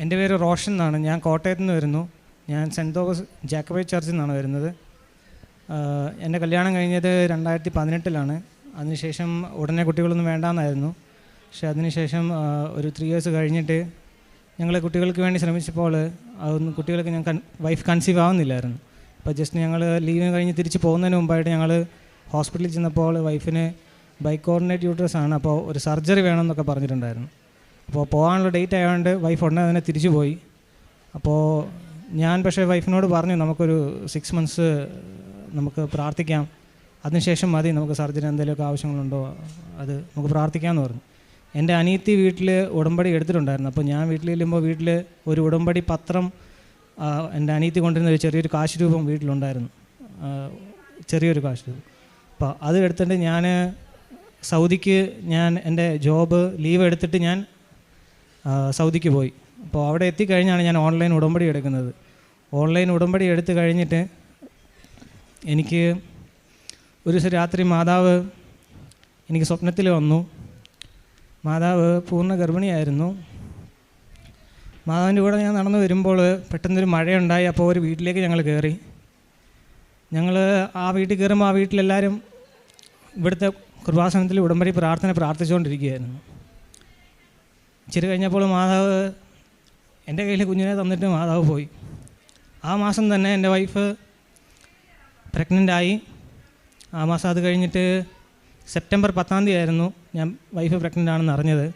എൻ്റെ പേര് റോഷൻ എന്നാണ്. ഞാൻ കോട്ടയത്ത് നിന്ന് വരുന്നു. ഞാൻ സെൻറ്റ് തോമസ് ജാക്കബൈറ്റ് ചർച്ചിൽ നിന്നാണ് വരുന്നത്. എൻ്റെ കല്യാണം കഴിഞ്ഞത് 2018 അതിനുശേഷം ഉടനെ കുട്ടികളൊന്നും വേണ്ടാന്നായിരുന്നു. പക്ഷേ അതിനുശേഷം ഒരു 3 years കഴിഞ്ഞിട്ട് ഞങ്ങൾ കുട്ടികൾക്ക് വേണ്ടി ശ്രമിച്ചപ്പോൾ അതൊന്നും കുട്ടികൾക്ക് വൈഫ് കൺസീവ് ആവുന്നില്ലായിരുന്നു. അപ്പോൾ ജസ്റ്റ് ഞങ്ങൾ ലീവ് കഴിഞ്ഞ് തിരിച്ച് പോകുന്നതിന് മുമ്പായിട്ട് ഞങ്ങൾ ഹോസ്പിറ്റലിൽ ചെന്നപ്പോൾ വൈഫിന് ബൈക്കോർഡിനേറ്റ് യൂട്രസ് ആണ്, അപ്പോൾ ഒരു സർജറി വേണമെന്നൊക്കെ പറഞ്ഞിട്ടുണ്ടായിരുന്നു. അപ്പോൾ പോകാനുള്ള ഡേറ്റ് ആയതുകൊണ്ട് വൈഫ് ഉടനെ തന്നെ തിരിച്ചു പോയി. അപ്പോൾ ഞാൻ പക്ഷേ വൈഫിനോട് പറഞ്ഞു, നമുക്കൊരു 6 months നമുക്ക് പ്രാർത്ഥിക്കാം, അതിനുശേഷം മതി, നമുക്ക് സർജറി എന്തെങ്കിലുമൊക്കെ ആവശ്യങ്ങളുണ്ടോ അത് നമുക്ക് പ്രാർത്ഥിക്കാമെന്ന് പറഞ്ഞു. എൻ്റെ അനിയത്തി വീട്ടിൽ ഉടമ്പടി എടുത്തിട്ടുണ്ടായിരുന്നു. അപ്പോൾ ഞാൻ വീട്ടിൽ ചെല്ലുമ്പോൾ വീട്ടിൽ ഒരു ഉടമ്പടി പത്രം എൻ്റെ അനിയത്തി കൊണ്ടിരുന്ന ഒരു ചെറിയൊരു കാശ് രൂപം വീട്ടിലുണ്ടായിരുന്നു, ചെറിയൊരു കാശ് രൂപം. അപ്പോൾ അത് എടുത്തിട്ട് ഞാൻ സൗദിക്ക് എൻ്റെ ജോബ് ലീവ് എടുത്തിട്ട് ഞാൻ സൗദിക്ക് പോയി. അപ്പോൾ അവിടെ എത്തിക്കഴിഞ്ഞാണ് ഞാൻ ഓൺലൈൻ ഉടമ്പടി എടുക്കുന്നത്. ഓൺലൈൻ ഉടമ്പടി എടുത്തു കഴിഞ്ഞിട്ട് എനിക്ക് ഒരു ദിവസം രാത്രി മാതാവ് എനിക്ക് സ്വപ്നത്തിൽ വന്നു. മാതാവ് പൂർണ്ണ ഗർഭിണിയായിരുന്നു. മാതാവിൻ്റെ കൂടെ ഞാൻ നടന്നു വരുമ്പോൾ പെട്ടെന്നൊരു മഴയുണ്ടായി. അപ്പോൾ ഒരു വീട്ടിലേക്ക് ഞങ്ങൾ കയറി. ഞങ്ങൾ ആ വീട്ടിൽ കയറുമ്പോൾ ആ വീട്ടിലെല്ലാവരും ഇവിടുത്തെ കൃപാസനത്തിൽ ഉടമ്പടി പ്രാർത്ഥിച്ചുകൊണ്ടിരിക്കുകയായിരുന്നു. ഇച്ചിരി കഴിഞ്ഞപ്പോൾ മാതാവ് എൻ്റെ കയ്യിൽ കുഞ്ഞിനെ തന്നിട്ട് മാതാവ് പോയി. ആ മാസം തന്നെ എൻ്റെ വൈഫ് പ്രഗ്നൻ്റായി. ആ മാസം അത് കഴിഞ്ഞിട്ട് സെപ്റ്റംബർ 10 ആയിരുന്നു ഞാൻ വൈഫ് പ്രഗ്നൻ്റ് ആണെന്ന് അറിഞ്ഞത്.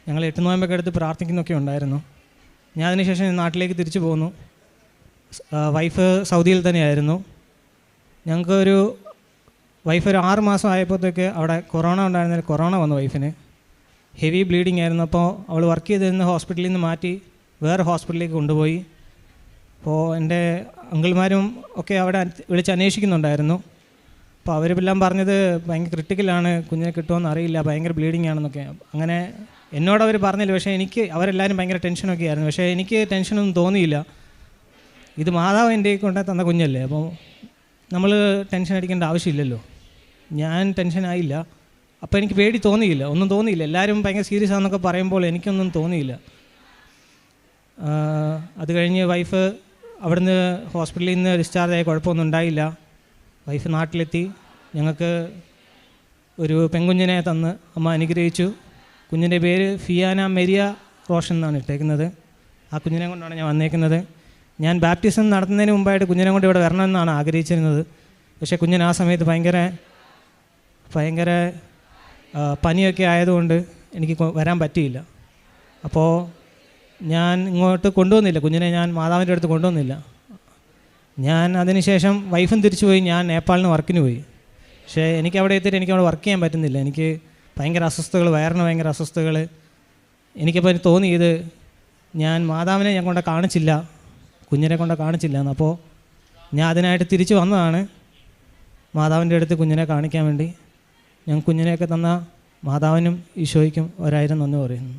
ഞങ്ങൾ 8 നോയമ്പൊക്കെ എടുത്ത് പ്രാർത്ഥിക്കുന്നൊക്കെ ഉണ്ടായിരുന്നു. ഞാൻ അതിനുശേഷം നാട്ടിലേക്ക് തിരിച്ചു പോന്നു. വൈഫ് സൗദിയിൽ തന്നെയായിരുന്നു. വൈഫ് ഒരു 6 മാസം ആയപ്പോഴത്തേക്ക് അവിടെ കൊറോണ ഉണ്ടായിരുന്നതിൽ കൊറോണ വന്നു വൈഫിന്. ഹെവി ബ്ലീഡിങ് ആയിരുന്നു. അപ്പോൾ അവൾ വർക്ക് ചെയ്തിരുന്ന ഹോസ്പിറ്റലിൽ നിന്ന് മാറ്റി വേറെ ഹോസ്പിറ്റലിലേക്ക് കൊണ്ടുപോയി. അപ്പോൾ എൻ്റെ അങ്കിൾമാരും ഒക്കെ അവിടെ വിളിച്ച് അന്വേഷിക്കുന്നുണ്ടായിരുന്നു. അപ്പോൾ അവരെല്ലാം പറഞ്ഞത് ഭയങ്കര ക്രിട്ടിക്കലാണ്, കുഞ്ഞിനെ കിട്ടുമെന്ന് അറിയില്ല, ഭയങ്കര ബ്ലീഡിങ് ആണെന്നൊക്കെ. അങ്ങനെ എന്നോട് അവർ പറഞ്ഞില്ല. പക്ഷേ അവരെല്ലാവരും ഭയങ്കര ടെൻഷനൊക്കെ ആയിരുന്നു. പക്ഷേ എനിക്ക് ടെൻഷനൊന്നും തോന്നിയില്ല. ഇത് മാതാവ് എൻ്റെ കൊണ്ട് തന്ന കുഞ്ഞല്ലേ, അപ്പോൾ നമ്മൾ ടെൻഷൻ അടിക്കേണ്ട ആവശ്യമില്ലല്ലോ. ഞാൻ ടെൻഷനായില്ല. അപ്പോൾ എനിക്ക് പേടി തോന്നിയില്ല, ഒന്നും തോന്നിയില്ല. എല്ലാവരും ഭയങ്കര സീരിയസ് ആണെന്നൊക്കെ പറയുമ്പോൾ എനിക്കൊന്നും തോന്നിയില്ല. അത് കഴിഞ്ഞ് വൈഫ് അവിടുന്ന് ഹോസ്പിറ്റലിൽ നിന്ന് ഡിസ്ചാർജ് ആയി, കുഴപ്പമൊന്നും ഉണ്ടായില്ല. വൈഫ് നാട്ടിലെത്തി. ഞങ്ങൾക്ക് ഒരു പെൺകുഞ്ഞിനെ തന്ന് അമ്മ അനുഗ്രഹിച്ചു. കുഞ്ഞിൻ്റെ പേര് ഫിയാന മെരിയ റോഷൻ എന്നാണ് ഇട്ടേക്കുന്നത്. ആ കുഞ്ഞിനെ കൊണ്ടാണ് ഞാൻ വന്നേക്കുന്നത്. ഞാൻ ബാപ്റ്റിസം നടത്തുന്നതിന് മുമ്പായിട്ട് കുഞ്ഞിനെ കൊണ്ട് ഇവിടെ വരണമെന്നാണ് ആഗ്രഹിച്ചിരുന്നത്. പക്ഷേ കുഞ്ഞിന് ആ സമയത്ത് ഭയങ്കര പനിയൊക്കെ ആയതുകൊണ്ട് എനിക്ക് വരാൻ പറ്റിയില്ല. അപ്പോൾ ഞാൻ ഇങ്ങോട്ട് കൊണ്ടുവന്നില്ല, കുഞ്ഞിനെ ഞാൻ മാതാവിൻ്റെ അടുത്ത് കൊണ്ടുവന്നില്ല. ഞാൻ അതിനുശേഷം വൈഫും തിരിച്ചു പോയി. ഞാൻ നേപ്പാളിന് വർക്കിന് പോയി. പക്ഷേ എനിക്ക് അവിടെ എത്തിയിട്ട് എനിക്ക് അവിടെ വർക്ക് ചെയ്യാൻ പറ്റുന്നില്ല. എനിക്ക് ഭയങ്കര അസ്വസ്ഥതകൾ, വയറിന് ഭയങ്കര അസ്വസ്ഥതകൾ. എനിക്കപ്പോൾ തോന്നി ഇത് ഞാൻ മാതാവിനെ ഞാൻ കൊണ്ട് കാണിച്ചില്ല, കുഞ്ഞിനെ കൊണ്ട് കാണിച്ചില്ല എന്ന്. അപ്പോൾ ഞാൻ അതിനായിട്ട് തിരിച്ചു വന്നതാണ് മാതാവിൻ്റെ അടുത്ത് കുഞ്ഞിനെ കാണിക്കാൻ വേണ്ടി. ഞാൻ കുഞ്ഞിനെയൊക്കെ തന്ന മാതാവിനും ഈശോയ്ക്കും 1000 നന്ദി പറയുന്നു.